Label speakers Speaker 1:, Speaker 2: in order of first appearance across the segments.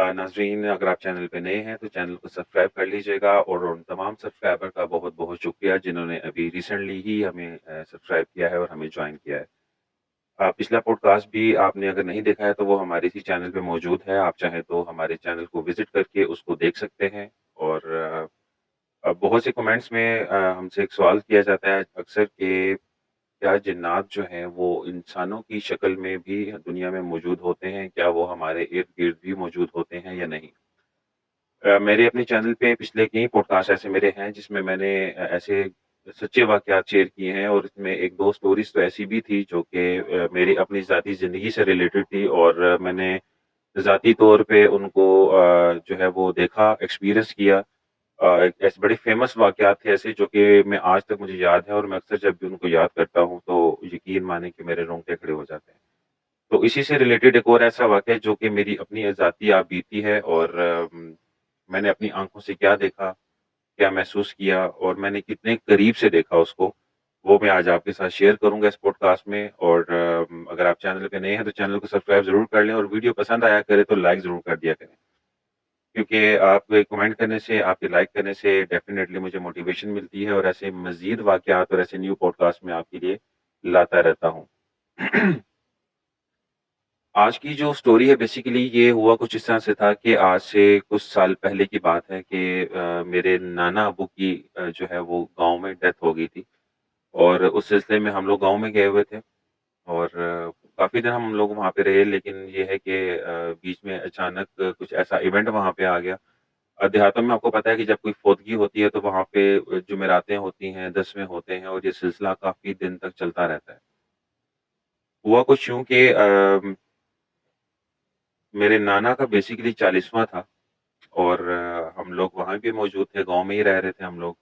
Speaker 1: नाज़रीन, अगर आप चैनल पे नए हैं तो चैनल को सब्सक्राइब कर लीजिएगा और उन तमाम सब्सक्राइबर का बहुत-बहुत शुक्रिया जिन्होंने अभी रिसेंटली ही हमें सब्सक्राइब किया है और हमें जॉइन किया है। पिछला पॉडकास्ट भी आपने अगर नहीं देखा है तो वो हमारे इसी चैनल पे मौजूद है। आप चाहें तो हमारे चैनल को विज़िट करके उसको देख सकते हैं और बहुत से कमेंट्स में हमसे एक सवाल किया जाता है अक्सर कि क्या जिन्नात जो हैं वो इंसानों की शक्ल में भी दुनिया में मौजूद होते हैं? क्या वो हमारे इर्द-गिर्द भी मौजूद होते हैं या नहीं? मेरे अपने चैनल पे पिछले कई पॉडकास्ट ऐसे मेरे हैं जिसमें मैंने ऐसे सच्चे वाक़यात शेयर किए हैं और इसमें 1-2 स्टोरीज़ तो ऐसी भी थी जो कि मेरी अपनी ज़ाती ज़िंदगी से रिलेटेड थी और मैंने ज़ाती तौर पे उनको जो है वो देखा, एक्सपीरियंस किया। एक ऐसे बड़े फ़ेमस वाक़यात थे ऐसे जो कि मैं आज तक मुझे याद है और मैं अक्सर जब भी उनको याद करता हूँ तो यकीन मानें कि मेरे रोंगटे खड़े हो जाते हैं। तो इसी से रिलेटेड एक और ऐसा वाक़या जो कि मेरी अपनी ज़ाती आप बीती है और मैंने अपनी आँखों से क्या देखा, क्या महसूस किया और मैंने कितने करीब से देखा उसको, वो मैं आज आपके साथ शेयर करूँगा इस पॉडकास्ट में और अगर आप चैनल पे नए हैं तो चैनल को सब्सक्राइब ज़रूर कर लें और वीडियो पसंद आया करे तो लाइक ज़रूर कर दिया करें। क्योंकि आप कमेंट करने से, आपके लाइक करने से डेफ़िनेटली मुझे मोटिवेशन मिलती है और ऐसे मज़ीद वाक़यात और ऐसे न्यू पॉडकास्ट मैं आपके लिए लाता रहता हूँ। आज की जो स्टोरी है बेसिकली ये हुआ कुछ इस तरह से था कि आज से कुछ साल पहले की बात है कि मेरे नाना अब्बू की जो है वो गाँव में डेथ हो गई थी और उस सिलसिले में हम लोग गाँव में गए हुए थे और काफ़ी दिन हम लोग वहाँ पे रहे लेकिन ये है कि बीच में अचानक कुछ ऐसा इवेंट वहाँ पे आ गया। देहातों में आपको पता है कि जब कोई फ़ौतगी होती है तो वहाँ पे जुमेरातें होती हैं, दसवें होते हैं और ये सिलसिला काफ़ी दिन तक चलता रहता है। हुआ कुछ यूँ कि मेरे नाना का बेसिकली 40वाँ था और हम लोग वहाँ भी मौजूद थे, गाँव में ही रह रहे थे हम लोग।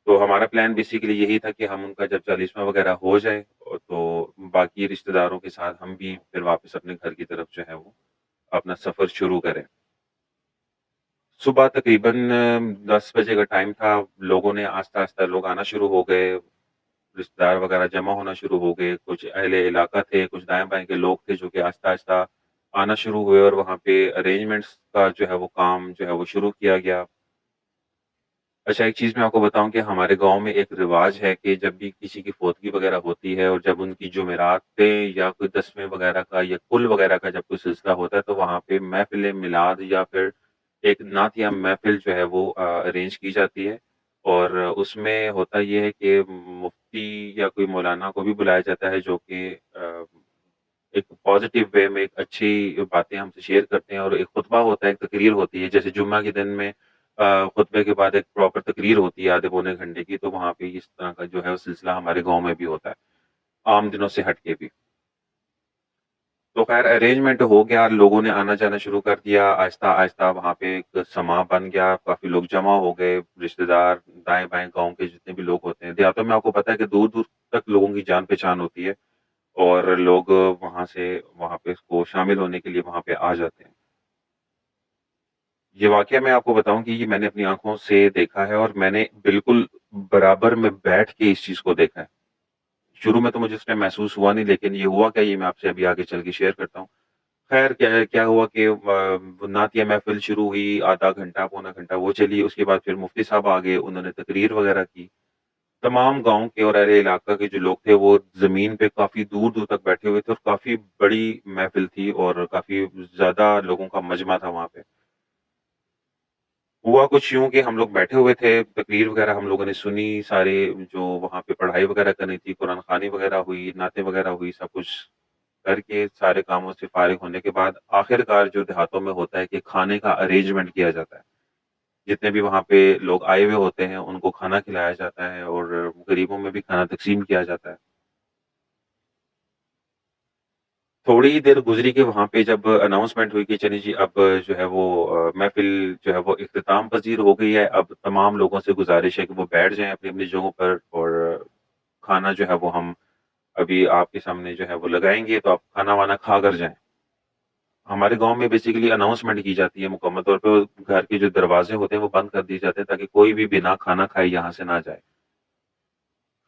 Speaker 1: तो हमारा प्लान बेसिकली यही था कि हम उनका जब 40वाँ वगैरह हो जाए तो बाकी रिश्तेदारों के साथ हम भी फिर वापस अपने घर की तरफ जो है वो अपना सफ़र शुरू करें। सुबह तकरीबन 10 बजे का टाइम था, लोगों ने आस्ता-आस्ता लोग आना शुरू हो गए, रिश्तेदार वगैरह जमा होना शुरू हो गए, कुछ अहले इलाका थे, कुछ दाएँ-बाएँ के लोग थे जो कि आस्ता-आस्ता आना शुरू हुए और वहाँ पे अरेंजमेंट्स का जो है वो काम जो है वो शुरू किया गया। अच्छा, एक चीज़ मैं आपको बताऊँ कि हमारे गाँव में एक रिवाज है कि जब भी किसी की फ़ौतगी वग़ैरह होती है और जब उनकी जुमेरातें या कोई दसवें वग़ैरह का या कुल वग़ैरह का जब कोई सिलसिला होता है, तो वहाँ पे महफ़िल-ए-मिलाद या फिर एक नात या महफ़िल जो है वो अरेंज की जाती है। और उसमें होता ये है कि मुफ्ती या कोई मौलाना को भी बुलाया जाता है जो कि एक पॉज़िटिव वे में एक अच्छी बातें हमसे शेयर करते हैं और एक खुतबा होता है, एक तकरीर होती है। जैसे जुम्मा के दिन में खुतबे के बाद एक प्रॉपर तकरीर होती है आधे पौने घंटे की, तो वहाँ पे इस तरह का जो है वो सिलसिला हमारे गाँव में भी होता है, आम दिनों से हट के भी। तो ख़ैर अरेंजमेंट हो गया, लोगों ने आना-जाना शुरू कर दिया, आहिस्ता-आहिस्ता वहाँ पे एक समा बन गया, काफ़ी लोग जमा हो गए, रिश्तेदार, दाएँ-बाएँ गाँव के जितने भी लोग होते हैं। देहातों में आपको पता है कि दूर-दूर तक लोगों की जान-पहचान होती है और लोग वहाँ से वहाँ पे इसको शामिल होने के लिए वहाँ पे आ जाते हैं। ये वाक़या मैं आपको बताऊँ कि ये मैंने अपनी आँखों से देखा है और मैंने बिल्कुल बराबर में बैठ के इस चीज़ को देखा है। शुरू में तो मुझे उस टाइम महसूस हुआ नहीं लेकिन ये हुआ क्या ये मैं आपसे अभी आगे चल के शेयर करता हूँ। ख़ैर क्या क्या हुआ कि नातिया महफ़िल शुरू हुई, आधा घंटा, पौना घंटा वो चली, उसके बाद फिर मुफ्ती साहब आ गए, उन्होंने तकरीर वग़ैरह की। तमाम गाँव के और अहले इलाका के जो लोग थे वो ज़मीन पे काफ़ी दूर-दूर तक बैठे हुए थे और काफ़ी बड़ी महफ़िल थी और काफ़ी ज़्यादा लोगों का मजमा था वहाँ पे। हुआ कुछ यूँ कि हम लोग बैठे हुए थे, तकरीर वग़ैरह हम लोगों ने सुनी, सारे जो वहाँ पे पढ़ाई वग़ैरह करनी थी, कुरान ख़्वानी वग़ैरह हुई, नातें वग़ैरह हुई, सब कुछ करके सारे कामों से फ़ारिग होने के बाद आखिरकार जो देहातों में होता है कि खाने का अरेंजमेंट किया जाता है। जितने भी वहाँ पे लोग आए हुए होते हैं, उनको खाना खिलाया जाता है और गरीबों में भी खाना तक़सीम किया जाता है। थोड़ी ही देर गुज़री कि वहाँ पे जब अनाउंसमेंट हुई कि चलिए जी अब जो है वो महफ़िल जो है वो इख्तिताम पज़ीर हो गई है। अब तमाम लोगों से गुज़ारिश है कि वो बैठ जाएँ अपनी-अपनी जगहों पर और खाना जो है वो हम अभी आपके सामने जो है वो लगाएँगे, तो आप खाना-वाना खा कर जाएँ। हमारे गाँव में बेसिकली अनाउंसमेंट की जाती है मुकम्मल तौर पे और घर के जो दरवाज़े होते हैं वो बंद कर दिए जाते हैं ताकि कोई भी बिना खाना खाए यहाँ से ना जाए।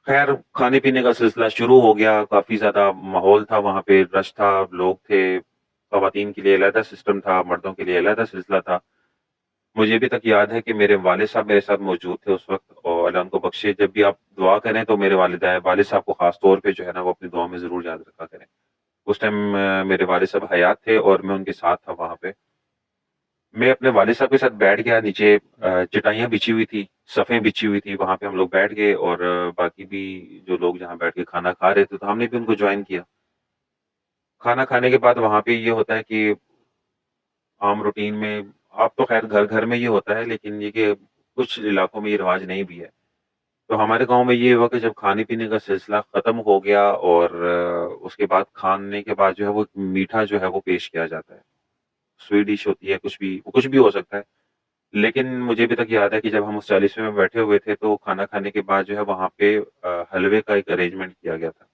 Speaker 1: ख़ैर खाने-पीने का सिलसिला शुरू हो गया, काफ़ी ज़्यादा माहौल था वहाँ पे, रश था, लोग थे, ख़वातीन के लिए अलहदा सिस्टम था, मर्दों के लिए अलहदा सिलसिला था। मुझे अभी तक याद है कि मेरे वालिद साहब मेरे साथ मौजूद थे उस वक़्त और अल्लाह उनको बख्शे, जब भी आप दुआ करें तो मेरे वालिद साहब को ख़ास तौर पे जो है ना वो अपनी दुआ में ज़रूर याद रखा करें। उस टाइम मेरे वालिद साहब हयात थे और मैं उनके साथ था वहाँ पे। मैं अपने वालिद साहब के साथ बैठ गया नीचे, चटाइयाँ बिछी हुई थी, सफ़ें बिछी हुई थी, वहाँ पे हम लोग बैठ गए और बाकी भी जो लोग जहाँ बैठ के खाना खा रहे थे, तो हमने भी उनको जॉइन किया। खाना खाने के बाद वहाँ पे ये होता है कि आम रूटीन में, अब तो ख़ैर घर-घर में ये होता है, लेकिन ये कि कुछ इलाकों में ये रिवाज नहीं भी है। तो हमारे गाँव में ये हुआ कि जब खाने-पीने का सिलसिला ख़त्म हो गया और उसके बाद खाने के बाद जो है वो मीठा जो है वो पेश किया जाता है। स्वीट डिश होती है, कुछ भी हो सकता है। लेकिन मुझे अभी तक याद है कि जब हम उस 40वें में बैठे हुए थे, तो खाना खाने के बाद जो है वहाँ पे हलवे का एक अरेंजमेंट किया गया था।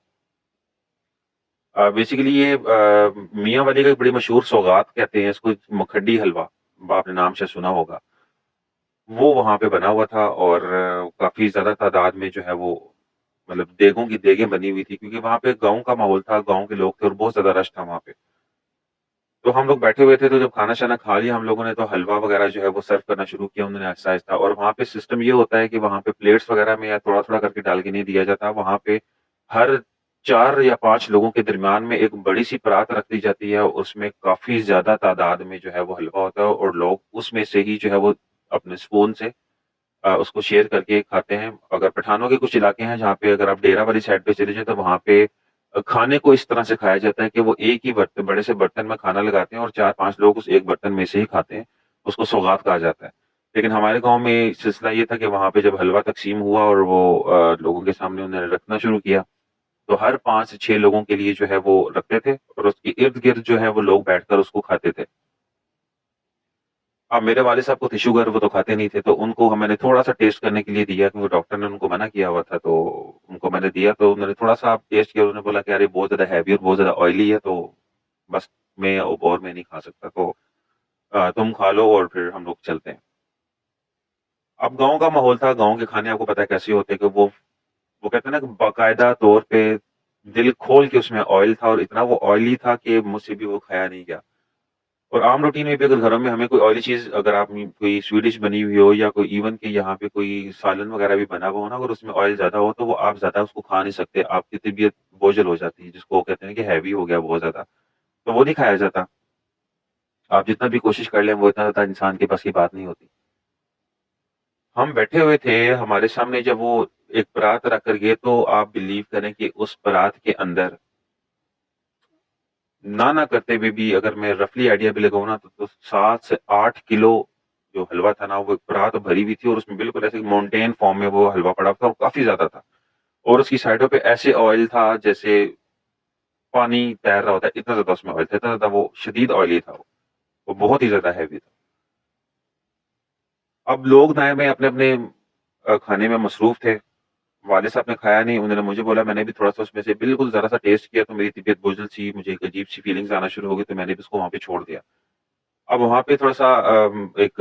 Speaker 1: बेसिकली ये मियाँ वाली का एक बड़ी मशहूर सौगात कहते हैं इसको, मखड्डी हलवा, आपने नाम शायद सुना होगा। वो वहाँ पे बना हुआ था और काफ़ी ज़्यादा तादाद में जो है वो, मतलब देगों की देगें बनी हुई थी, क्योंकि वहाँ पे गाँव का माहौल था, गाँव के लोग थे और बहुत ज़्यादा रश था वहाँ पे। तो हम लोग बैठे हुए थे, तो जब खाना-शाना खा लिया हम लोगों ने, तो हलवा वगैरह जो है वो सर्व करना शुरू किया उन्होंने आहिस्ता-आहिस्ता, और वहाँ पे सिस्टम ये होता है कि वहाँ पे प्लेट्स वगैरह में या थोड़ा-थोड़ा करके डाल के नहीं दिया जाता। वहाँ पे हर 4 या 5 लोगों के दरमियान में एक बड़ी-सी परात रख दी जाती है, उसमें काफ़ी ज़्यादा तादाद में जो है वो हलवा होता है और लोग उसमें से ही जो है वो अपने स्पून से उसको शेयर करके खाते हैं। अगर पठानों के कुछ इलाके हैं जहाँ पे, अगर आप डेरा वाली साइड पे चले जाएँ, तो वहाँ पे खाने को इस तरह से खाया जाता है कि वो एक ही बर्तन, बड़े से बर्तन में खाना लगाते हैं और 4-5 लोग उस एक बर्तन में से ही खाते हैं। उसको सौगात कहा जाता है। लेकिन हमारे गाँव में सिलसिला ये था कि वहाँ पे जब हलवा तक़सीम हुआ और वो लोगों के सामने उन्होंने रखना शुरू किया, तो हर 5 से 6 लोगों के लिए जो है वो रखते थे और उसके इर्द-गिर्द जो है वो लोग बैठकर उसको खाते थे। अब मेरे वालिद साहब को थी शुगर, वो तो खाते नहीं थे, तो उनको मैंने थोड़ा-सा टेस्ट करने के लिए दिया, क्योंकि डॉक्टर ने उनको मना किया हुआ था, तो उनको मैंने दिया, तो उन्होंने थोड़ा-सा टेस्ट किया, उन्होंने बोला कि यार ये बहुत ज़्यादा हेवी और बहुत ज़्यादा ऑयली है, तो बस मैं अब और मैं नहीं खा सकता, तो तुम खा लो और फिर हम लोग चलते हैं। अब गाँव का माहौल था, गाँव के खाने आपको पता है कैसे होते हैं कि वो कहते हैं ना कि बाकायदा तौर पे दिल खोल के उसमें ऑयल था और इतना वो ऑयली था कि मुझसे भी वो खाया नहीं गया। और आम रूटीन में भी अगर घरों में हमें कोई ऑयली चीज़, अगर आप कोई स्वीट डिश बनी हुई हो या कोई इवन कि यहाँ पे कोई सालन वगैरह भी बना हुआ हो ना, अगर उसमें ऑयल ज़्यादा हो तो वो आप ज़्यादा उसको खा नहीं सकते, आपकी तबीयत बोझिल हो जाती है, जिसको कहते हैं कि हैवी हो गया बहुत ज़्यादा, तो वो नहीं खाया जाता। आप जितना भी कोशिश कर लें, वो इतना ज़्यादा इंसान के बस की बात नहीं होती। हम बैठे हुए थे, हमारे सामने जब वो एक परात रख कर गए, तो आप बिलीव करें कि उस परात के अंदर ना करते हुए भी, अगर मैं रफली आइडिया भी लगाऊँ ना, तो 7 से 8 किलो जो हलवा था ना, वो एक परात भरी हुई थी और उसमें बिल्कुल ऐसे माउंटेन फॉर्म में वो हलवा पड़ा था और काफ़ी ज़्यादा था। और उसकी साइडों पे ऐसे ऑयल था जैसे पानी तैर रहा होता है, इतना ज़्यादा उसमें ऑयल था, इतना ज़्यादा वो शदीद ऑयली था वो। वो बहुत ही ज़्यादा हेवी था। अब लोग दाएँ बाएँ अपने-अपने खाने में मसरूफ़ थे। वालिद साहब ने खाया नहीं, उन्होंने मुझे बोला, मैंने भी थोड़ा-सा उसमें से बिल्कुल ज़रा-सा टेस्ट किया, तो मेरी तबीयत बोझिल-सी, मुझे एक अजीब-सी फीलिंग्स आना शुरू हो गई, तो मैंने भी उसको वहाँ पे छोड़ दिया। अब वहाँ पे थोड़ा-सा एक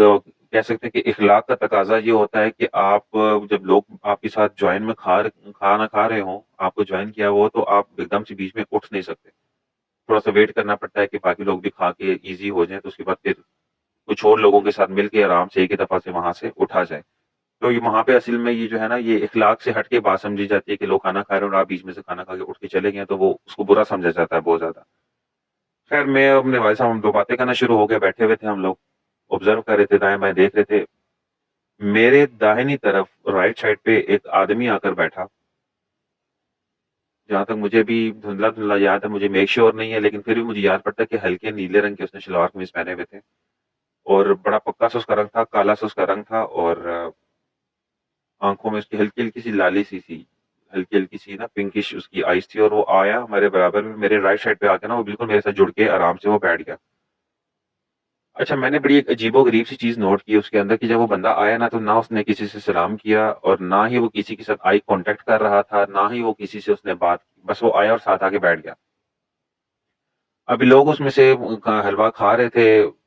Speaker 1: कह सकते हैं कि इख़लाक़ का तकाज़ा ये होता है कि आप जब लोग आपके साथ जॉइन में खाना खा रहे हों, आपको जॉइन किया हुआ हो, तो आप एकदम से बीच में उठ नहीं सकते। थोड़ा-सा वेट करना पड़ता है कि बाकी लोग भी खा के ईज़ी हो जाएँ, तो उसके बाद फिर कुछ और लोगों के साथ मिल के आराम से एक ही दफ़ा से वहाँ से उठा जाए। तो ये वहाँ पे असल में ये जो है ना, ये इख़लाक़ से हट के बात समझी जाती है कि लोग खाना खा रहे हैं और आप बीच में से खाना खा के उठ के चले गए हैं, तो वो उसको बुरा समझा जाता है बहुत ज़्यादा। ख़ैर मैं और अपने भाई साहब हम 2 बातें करना शुरू हो गए, बैठे हुए थे हम लोग, ऑब्ज़र्व कर रहे थे, दाएँ-बाएँ देख रहे थे। मेरे दाहिनी तरफ राइट साइड पे एक आदमी आकर बैठा, जहाँ तक मुझे भी धुंधला-धुंधला याद है, मुझे मेक श्योर नहीं है, लेकिन फिर भी मुझे याद पड़ता है कि हल्के नीले रंग के उसने शलवार-कमीज़ पहने हुए थे और बड़ा पक्का-सा उसका रंग था, काला-सा उसका रंग था और आँखों में उसकी हल्की-हल्की सी लाली-सी थी, हल्की-हल्की सी ना पिंकिश उसकी आइज़ थी और वो आया हमारे बराबर में, मेरे राइट साइड पे आके ना वो बिल्कुल मेरे साथ जुड़ के आराम से वो बैठ गया। अच्छा, मैंने बड़ी एक अजीबो-गरीब सी चीज़ नोट की उसके अंदर कि जब वो बंदा आया ना, तो ना उसने किसी से सलाम किया और ना ही वो किसी के साथ आई कॉन्टैक्ट कर रहा था, ना ही वो किसी से उसने बात की। बस वो आया और साथ आके बैठ गया। अभी लोग उसमें से हलवा खा रहे थे,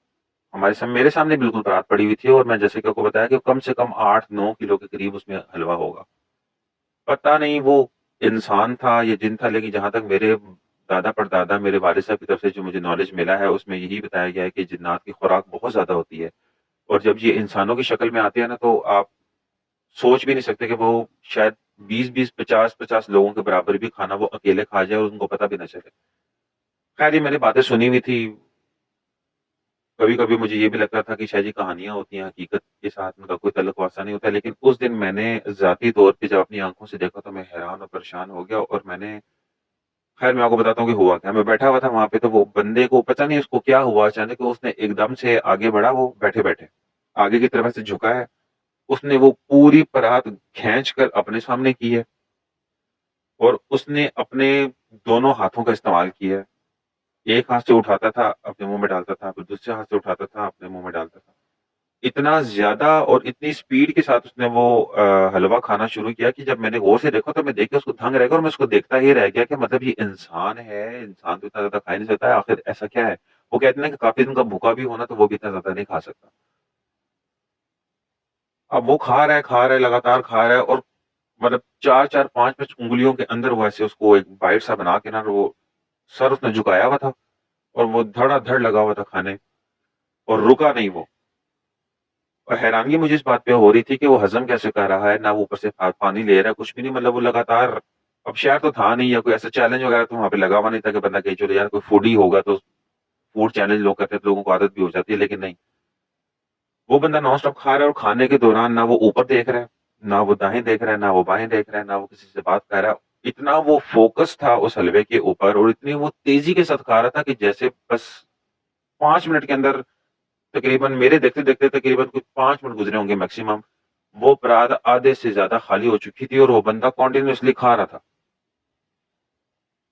Speaker 1: मेरे सामने बिल्कुल परात पड़ी हुई थी और मैं जैसे कि आपको बताया कि कम से कम 8-9 किलो के करीब उसमें हलवा होगा। पता नहीं वो इंसान था या जिन था, लेकिन जहाँ तक मेरे दादा परदादा मेरे वालिद साहब की तरफ से जो मुझे नॉलेज मिला है, उसमें यही बताया गया है कि जिन्नात की खुराक बहुत ज़्यादा होती है और जब ये इंसानों की शक्ल में आते हैं ना, तो आप सोच भी नहीं सकते कि वो शायद 20-20, 50-50 लोगों के बराबर भी खाना वो अकेले खा जाए और उनको पता भी ना चले। खैर ये मैंने बातें सुनी हुई थी, कभी-कभी मुझे ये भी लगता था कि शायद ये कहानियाँ होती हैं, हकीकत के साथ उनका कोई तल्लुक वास्ता नहीं होता, लेकिन उस दिन मैंने ज़ाती तौर पे जब अपनी आँखों से देखा तो मैं हैरान और परेशान हो गया और मैंने खैर मैं आपको बताता हूँ कि हुआ क्या, मैं बैठा हुआ था वहाँ पे तो वो बंदे को पता नहीं उसको क्या हुआ अचानक उसने एकदम से आगे बढ़ा वो बैठे-बैठे। आगे की तरफ ऐसे झुका है, उसने वो पूरी परात खींच कर अपने सामने की है और उसने अपने दोनों हाथों का इस्तेमाल किया है। एक हाथ से उठाता था, अपने मुँह में डालता था, फिर दूसरे हाथ से उठाता था, अपने मुँह में डालता था। इतना ज़्यादा और इतनी स्पीड के साथ उसने वो हलवा खाना शुरू किया कि जब मैंने गौर से देखा तो मैं देख के उसको दंग रह गया और मैं उसको देखता ही रह गया कि मतलब ये इंसान है, इंसान तो इतना ज़्यादा खा ही नहीं सकता है, आखिर ऐसा क्या है? वो कहते हैं ना कि काफ़ी दिन का भूखा भी हो ना तो वो भी इतना ज़्यादा नहीं खा सकता। अब वो खा रहा है, लगातार खा रहा है और मतलब 4-4 5-5 उँगलियों के अंदर वो ऐसे उसको एक बाइट सा बना के ना वो सर उसने झुकाया हुआ था और वो धड़ाधड़ लगा हुआ था खाने और रुका नहीं वो। और हैरानगी मुझे इस बात पे हो रही थी कि वो हज़म कैसे कर रहा है, ना वो ऊपर से पानी ले रहा है, कुछ भी नहीं मतलब वो लगातार अब शहर तो था नहीं या कोई ऐसा चैलेंज वगैरह तो वहाँ पे लगा हुआ नहीं था कि बंदा कहे चलो यार कोई फूडी होगा तो फूड चैलेंज लोग करते हैं तो लोगों को आदत भी हो जाती है, लेकिन नहीं। वो बंदा नॉन स्टॉप खा रहा है और खाने के दौरान ना वो ऊपर देख रहा है, ना वो दाएँ देख रहा है, ना वो बाएँ देख रहा है, ना वो किसी से बात कर रहा है। इतना वो फ़ोकस था उस हलवे के ऊपर और इतनी वो तेज़ी के साथ खा रहा था कि जैसे बस 5 मिनट के अंदर तकरीबन मेरे देखते-देखते तकरीबन कुछ 5 मिनट गुज़रे होंगे मैक्सिमम। वो परात आधे से ज़्यादा खाली हो चुकी थी और वो बंदा कंटीन्यूअसली खा रहा था।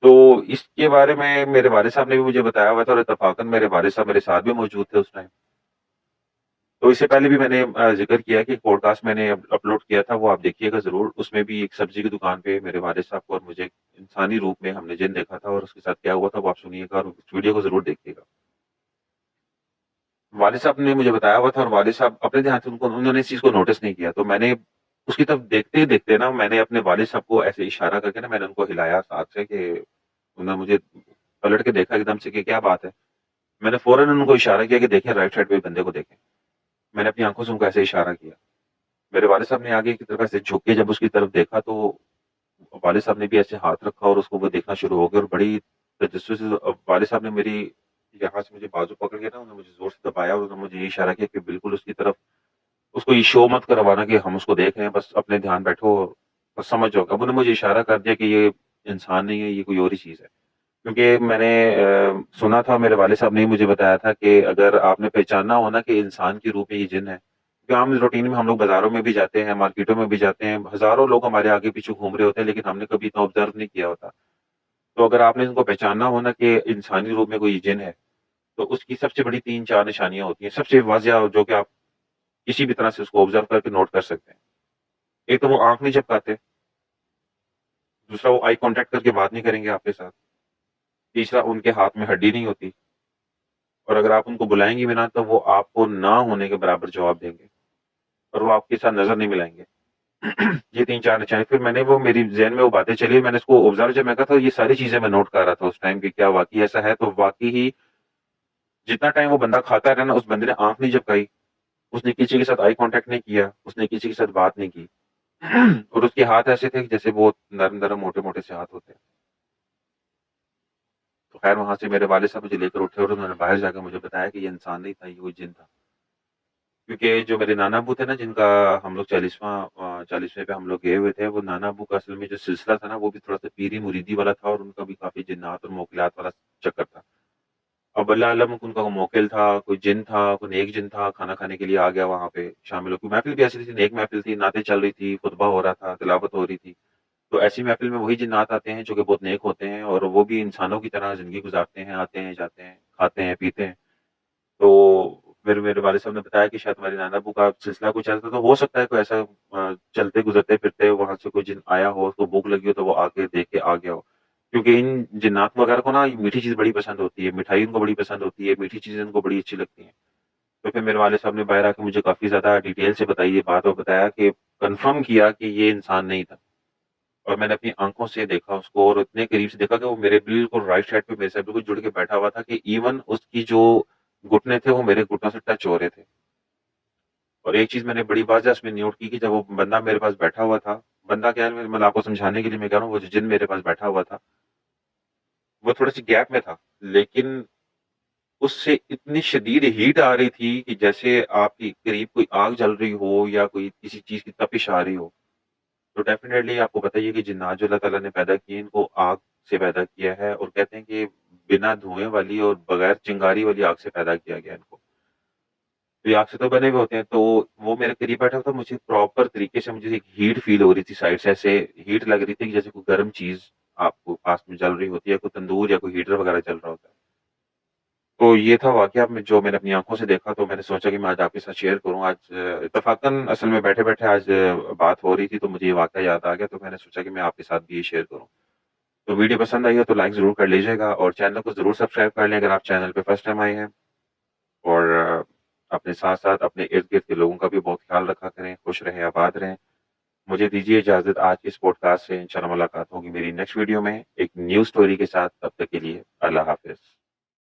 Speaker 1: तो इसके बारे में मेरे वालिद साहब ने भी मुझे बताया हुआ था और इत्तफ़ाक़न मेरे वालिद साहब मेरे साथ भी मौजूद थे उस टाइम। तो इससे पहले भी मैंने ज़िक्र किया कि एक पॉडकास्ट मैंने अपलोड किया था, वो आप देखिएगा ज़रूर। उसमें भी एक सब्ज़ी की दुकान पे मेरे वालिद साहब को और मुझे इंसानी रूप में हमने जिन देखा था और उसके साथ क्या हुआ था, वो आप सुनिएगा और उस वीडियो को ज़रूर देखिएगा। वालिद साहब ने मुझे बताया हुआ था और वालिद साहब अपने ध्यान से उनको उन्होंने इस चीज़ को नोटिस नहीं किया। तो मैंने उसकी तरफ देखते ही देखते ना मैंने अपने वालिद साहब को ऐसे इशारा करके ना मैंने उनको हिलाया साथ से कि उन्होंने मुझे पलट के देखा एकदम से कि क्या बात है? मैंने फ़ौरन उनको इशारा किया कि देखें राइट साइड पे बंदे को देखें। मैंने अपनी आँखों से उनको ऐसे इशारा किया। मेरे वालिद साहब ने आगे की तरफ ऐसे झुक के जब उसकी तरफ देखा तो वालिद साहब ने भी ऐसे हाथ रखा और उसको वो देखना शुरू हो गया और बड़ी तजस्सुस से वालिद साहब ने मेरी यहाँ से मुझे बाजू पकड़ के ना उन्होंने मुझे ज़ोर से दबाया और उन्होंने मुझे ये इशारा किया कि बिल्कुल उसकी तरफ उसको ये शो मत करवाना कि हम उसको देख रहे हैं, बस अपने ध्यान बैठो, बस समझ जाओ। अब उन्होंने मुझे इशारा कर दिया कि ये इंसान नहीं है, ये कोई और ही चीज़ है। क्योंकि मैंने सुना था मेरे वालिद साहब ने ही मुझे बताया था कि अगर आपने पहचाना हो ना कि इंसान के रूप में ये जिन है, क्योंकि आम रूटीन में हम लोग बाज़ारों में भी जाते हैं, मार्केटों में भी जाते हैं, हज़ारों लोग हमारे आगे-पीछे घूम रहे होते हैं, लेकिन हमने कभी इतना ऑब्ज़र्व नहीं किया होता। तो अगर आपने इनको पहचाना हो ना कि इंसानी रूप में कोई जिन है, तो उसकी सबसे बड़ी 3-4 निशानियाँ होती हैं, सबसे वाज़िया जो कि आप किसी भी तरह से उसको ऑब्ज़र्व करके नोट कर सकते हैं। एक तो वो आँख नहीं झपकाते, दूसरा वो आई कॉन्टैक्ट करके बात नहीं करेंगे आपके साथ, तीसरा उनके हाथ में हड्डी नहीं होती और अगर आप उनको बुलाएँगी भी ना तो वो आपको ना होने के बराबर जवाब देंगे और वो आपके साथ नज़र नहीं मिलाएँगे। ये 3-4 निशानी फिर मैंने वो मेरी ज़हन में वो बातें चली, मैंने इसको ऑब्ज़र्व जब मैं करा था ये सारी चीज़ें मैं नोट कर रहा था उस टाइम कि क्या वाक़ई ऐसा है? तो वाक़ई ही जितना टाइम वो बंदा खाता रहा ना उस बंदे ने आँख नहीं झपकाई, उसने किसी के साथ आई कॉन्टैक्ट नहीं किया, उसने किसी के साथ बात नहीं की और उसके हाथ ऐसे थे जैसे बहुत नरम-नरम, मोटे-मोटे से हाथ होते हैं। तो ख़ैर वहाँ से मेरे वालिद साहब मुझे लेकर उठे और उन्होंने बाहर जाकर मुझे बताया कि ये इंसान नहीं था, ये कोई जिन था। क्योंकि जो मेरे नाना अब्बू थे ना जिनका हम लोग 40वें पे हम लोग गए हुए थे, वो नाना अब्बू का असल में जो सिलसिला था ना वो भी थोड़ा-सा पीरी-मुरीदी वाला था और उनका भी काफ़ी जिन्नात और मोकिलात वाला चक्कर था। अब अल्लाह अलम उनका मोकिल था, कोई जिन था, कोई नेक जिन था, खाना खाने के लिए आ गया वहाँ पे शामिल हो के महफ़िल भी ऐसी थी, नेक महफ़िल थी, नातें चल रही थी, खुतबा हो रहा था, तिलावत हो रही थी। तो ऐसी महफ़िल में वही जिन्नात आते हैं जो कि बहुत नेक होते हैं और वो भी इंसानों की तरह ज़िंदगी गुज़ारते हैं, आते हैं, जाते हैं, खाते हैं, पीते हैं। तो फिर मेरे वालिद साहब ने बताया कि शायद हमारे नाना अब्बू का सिलसिला कुछ ऐसा था, तो हो सकता है कोई ऐसा चलते गुज़रते-फिरते वहाँ से कोई जिन आया हो, उसको भूख लगी हो तो वो आके देख के आ गया हो। क्योंकि इन जिन्नात वगैरह को ना मीठी चीज़ बड़ी पसंद होती है, मिठाई उनको बड़ी पसंद होती है, मीठी चीज़ें उनको बड़ी अच्छी लगती हैं। तो फिर मेरे वालिद साहब ने बाहर आके मुझे काफ़ी ज़्यादा डिटेल से बताई ये बात और बताया कि कन्फर्म किया कि ये इंसान नहीं था। और मैंने अपनी आँखों से देखा उसको और इतने करीब से देखा कि वो मेरे बिल्कुल राइट साइड पे मेरे साथ बिल्कुल जुड़ के बैठा हुआ था कि इवन उसकी जो घुटने थे वो मेरे घुटनों से टच हो रहे थे। और एक चीज़ मैंने बड़ी वाज़ह इसमें नोट की कि जब वो बंदा मेरे पास बैठा हुआ था, बंदा क्या है मतलब आपको समझाने के लिए मैं कह रहा हूँ वो जो जिन मेरे पास बैठा हुआ था, वो थोड़ी-सी गैप में था। लेकिन उससे इतनी शदीद हीट आ रही थी कि जैसे आपके करीब कोई आग जल रही हो या कोई किसी चीज़ की तपिश आ रही हो। तो डेफ़िनेटली आपको पता ही है कि जिन्नात जो अल्लाह ताला ने पैदा किए हैं, इनको आग से पैदा किया है और कहते हैं कि बिना धुएँ वाली और बगैर चिंगारी वाली आग से पैदा किया गया है इनको। तो ये आग से तो बने हुए होते हैं, तो वो मेरे करीब बैठा था, मुझे प्रॉपर तरीके से मुझे एक हीट फ़ील हो रही थी साइड से, ऐसे हीट लग रही थी कि जैसे कोई गर्म चीज़ आपको पास में जल रही होती है, कोई तंदूर या कोई हीटर वग़ैरह चल रहा होता है। तो ये था वाक़या में जो मैंने अपनी आँखों से देखा, तो मैंने सोचा कि मैं आज आपके साथ शेयर करूँ। आज इत्तफ़ाक़न असल में बैठे-बैठे आज बात हो रही थी, तो मुझे ये वाक़या याद आ गया, तो मैंने सोचा कि मैं आपके साथ भी ये शेयर करूँ। तो वीडियो पसंद आई हो तो लाइक ज़रूर कर लीजिएगा और चैनल को ज़रूर सब्सक्राइब कर लें अगर आप चैनल पे फर्स्ट टाइम आए हैं। और अपने साथ-साथ अपने इर्द-गिर्द के लोगों का भी बहुत ख़्याल रखा करें, खुश रहें, आबाद रहें। मुझे दीजिए इजाज़त, आज के इस पॉडकास्ट से इंशाअल्लाह मुलाकात होगी मेरी नेक्स्ट वीडियो में एक न्यू स्टोरी के साथ, तब तक के लिए अल्लाह हाफ़िज़।